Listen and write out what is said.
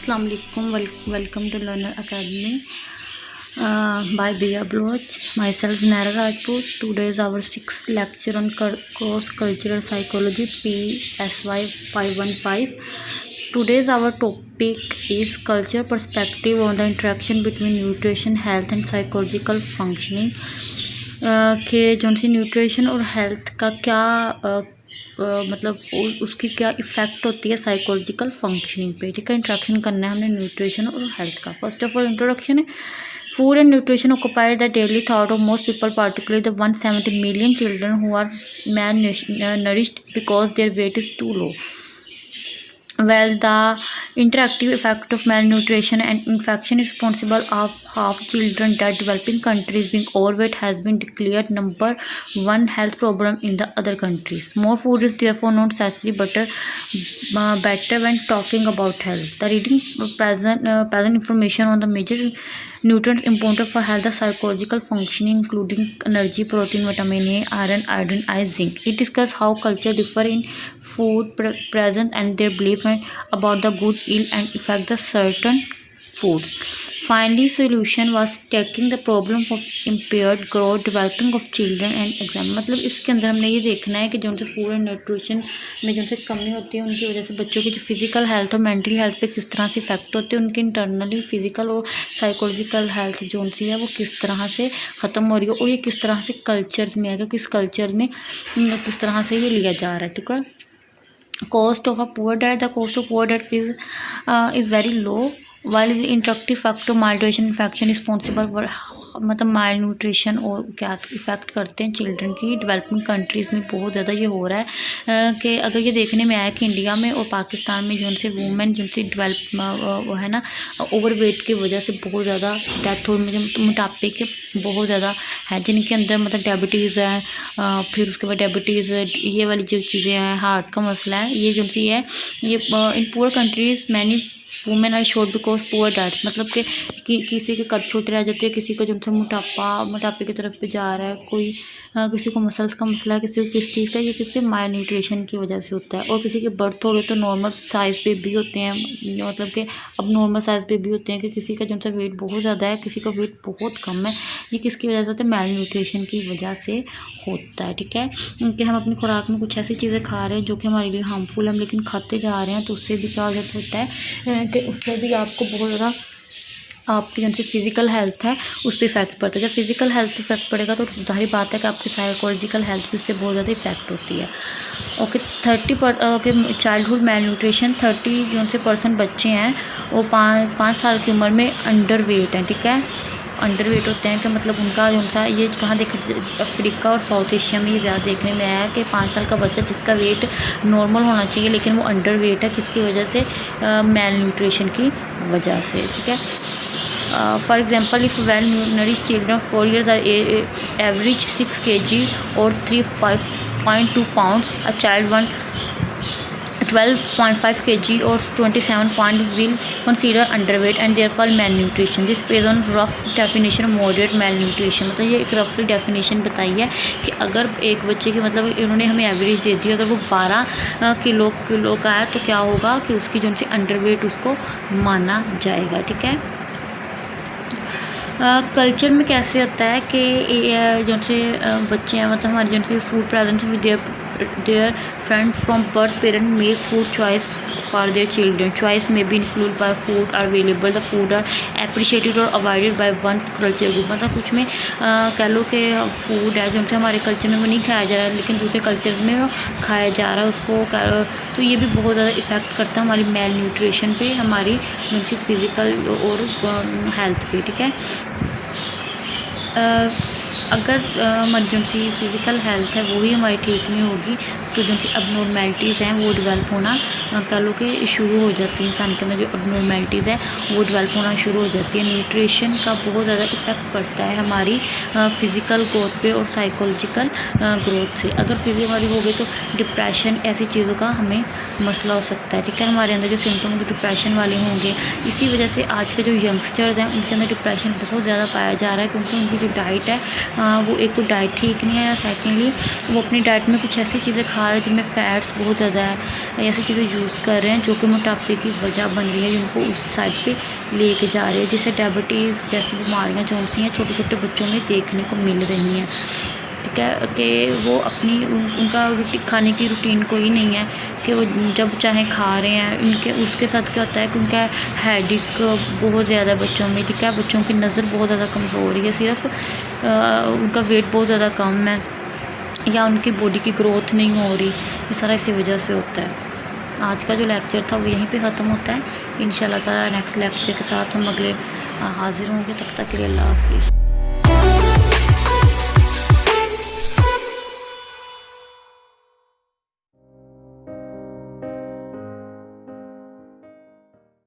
Assalamu alaikum. Welcome to Learner Academy by Bia Bloch. Myself Nara Rajput. Today is our 6th lecture on course Cultural Psychology PSY 515. Today's our topic is culture perspective on the interaction between nutrition, health and psychological functioning. कि जो सी nutrition और health का क्या मतलब उसकी क्या effect होती है साइकोलॉजिकल फंक्शनिंग पे। ठीक है, इंट्रैक्शन करना है हमने न्यूट्रिशन और हेल्थ का। फर्स्ट ऑफ ऑल इंट्रोडक्शन है। Food and nutrition occupied the daily thought of most people, particularly the 170 million children who are malnourished because their weight is too low. Well, the interactive effect of malnutrition and infection is responsible of half children that developing countries being overweight has been declared number one health problem in the other countries. More food is therefore not necessary better when talking about health. The reading present information on the major nutrients important for health, the psychological functioning including energy, protein, vitamin A, iron, iodine, zinc. It discusses how culture differ in food present and their belief about the good, ill and effect the certain foods. Finally, solution was tackling the problem of impaired growth developing of children and exam. मतलब इसके अंदर हमने ये देखना है कि जो उनसे फूड एंड न्यूट्रिशन में जो उनसे कमी होती है उनकी वजह से बच्चों की जो फिजिकल हेल्थ और मेंटल हेल्थ पे किस तरह से इफेक्ट होते हैं, उनकी इंटरनली फिजिकल और साइकोलॉजिकल हेल्थ जो उनसी है वो किस तरह से ख़त्म हो रही है और ये किस तरह से कल्चर्स में आएगा, किस कल्चर में किस तरह से ये लिया जा रहा है. ठीक है. Cost of a poor diet. The cost of poor diet is very low, while the interactive factor malnutrition infection is responsible for मतलब माल न्यूट्रिशन और क्या इफ़ेक्ट करते हैं चिल्ड्रन की. डेवलपिंग कंट्रीज़ में बहुत ज़्यादा ये हो रहा है कि अगर ये देखने में आया कि इंडिया में और पाकिस्तान में जो उनसे वूमेन जो उनसे डेवलप वो है ना ओवर वेट की वजह से बहुत ज़्यादा डेथ हो, मोटापे के बहुत ज़्यादा है जिनके अंदर मतलब डायबिटीज़ है, फिर उसके बाद डायबिटीज़ ये वाली जो चीज़ें हैं, हार्ट का मसला है, ये जो सी है ये in poor countries many women are short because poor diet. मतलब कि किसी के कद छोटे रह जाते हैं, किसी को जो उनसे मोटापे की तरफ पे जा रहा है, कोई किसी को मसल्स का मसला है, किसी को किस चीज़ का, ये किसी माल न्यूट्रिशन की वजह से होता है. और किसी के बर्थ हो गए तो नॉर्मल साइज़ बेबी होते हैं, मतलब कि अब नॉर्मल साइज़ बेबी होते हैं कि किसी का जो उनका वेट बहुत ज़्यादा है, किसी का वेट बहुत कम है. ये किसकी वजह से होता है? माल न्यूट्रिशन की वजह से होता है. ठीक है, कि हम अपनी खुराक में कुछ ऐसी चीज़ें खा रहे हैं जो कि हमारे लिए हार्मफुल है, हम लेकिन खाते जा रहे हैं तो उससे भी क्या होता है कि उससे भी आपको बहुत ज़्यादा आपकी जो फिज़िकल हेल्थ है उस पर इफेक्ट पड़ता है. जब फिज़िकल हेल्थ पर इफेक्ट पड़ेगा तो जाहिर बात है कि आपकी साइकोलॉजिकल हेल्थ भी उससे बहुत ज़्यादा इफेक्ट होती है. ओके, 30 चाइल्डहुड मेल न्यूट्रिशन 30% बच्चे हैं वो 5 साल की उम्र में अंडर वेट हैं. ठीक है, अंडर वेट होते हैं कि मतलब उनका जो सा ये कहाँ देखा, अफ्रीका और साउथ एशिया में ये ज़्यादा देखने में आया है कि 5 साल का बच्चा जिसका वेट नॉर्मल होना चाहिए लेकिन वो अंडर वेट है, किसकी वजह से? मेल न्यूट्रिशन की वजह से. ठीक है. For example, if well-nourished children 4 years are average 6 kg or 3.2 pounds, a child 12.5 kg or 27 pounds will consider underweight and therefore malnutrition. This based on rough definition of moderate malnutrition. मतलब ये एक रफली definition बताई है कि अगर एक बच्चे की मतलब इन्होंने हमें एवरेज दे दी, अगर वो 12 किलो का है तो क्या होगा कि उसकी जो सी अंडरवेट उसको माना जाएगा. ठीक है. कल्चर में कैसे होता है कि जो से बच्चे हैं मतलब हमारे जो food presence with their friends from birth parent make food choice for their children. Choice में be include by food are available, the food are appreciated और avoided by one's culture group. मतलब कुछ में कह लो कि फूड है जो हमारे कल्चर में वो नहीं खाया जा रहा है लेकिन दूसरे कल्चर में वो खाया जा रहा है उसको, तो ये भी बहुत ज़्यादा इफेक्ट करता है हमारी मेल न्यूट्रिशन पे, हमारी फिज़िकल और हेल्थ पे. ठीक है. अगर हमारी जो सी फिज़िकल हेल्थ है वो ही हमारी ठीक नहीं होगी तो जो सी अबनॉर्मेलिटीज़ हैं वो डेवलप होना कह लो कि शुरू हो जाती है. इंसान के अंदर जो अबनॉर्मेलिटीज़ है वो डेवलप होना शुरू हो जाती है. न्यूट्रिशन का बहुत ज़्यादा इफेक्ट पड़ता है हमारी फ़िज़िकल ग्रोथ पे और साइकोलॉजिकल ग्रोथ से. अगर फिज़िकल हमारी हो गई तो डिप्रेशन ऐसी चीज़ों का हमें मसला हो सकता है. ठीक है, हमारे अंदर जो सिम्टम होंगे डिप्रेशन वाले होंगे. इसी वजह से आज के जो यंगस्टर्स हैं उनके अंदर डिप्रेशन बहुत ज़्यादा पाया जा रहा है क्योंकि उनकी जो डाइट है वो एक तो डाइट ठीक नहीं है, सेकेंडली वो अपनी डाइट में कुछ ऐसी चीज़ें खा रहे हैं जिनमें फ़ैट्स बहुत ज़्यादा है, ऐसी चीज़ें यूज़ कर रहे हैं, जो कि मोटापे की वजह बन रही है, जिनको उस साइड पे लेके जा रहे हैं, जिससे डायबिटीज़ जैसी बीमारियां जो सी हैं छोटे छोटे बच्चों में देखने को मिल रही हैं। ठीक है कि वो अपनी उनका खाने की रूटीन कोई नहीं है कि वो जब चाहे खा रहे हैं। उनके उसके साथ क्या होता है कि उनका हेडेक बहुत ज़्यादा बच्चों में। ठीक है, बच्चों की नज़र बहुत ज़्यादा कमज़ोर है, सिर्फ उनका वेट बहुत ज़्यादा कम है या उनकी बॉडी की ग्रोथ नहीं हो रही, ये सारा इसी वजह से होता है। आज का जो लेक्चर था वो यहीं पे ख़त्म होता है। इंशाल्लाह ताला नेक्स्ट लेक्चर के साथ हम अगले हाज़िर होंगे। तब तक के लिए अल्लाह हाफ़िज़।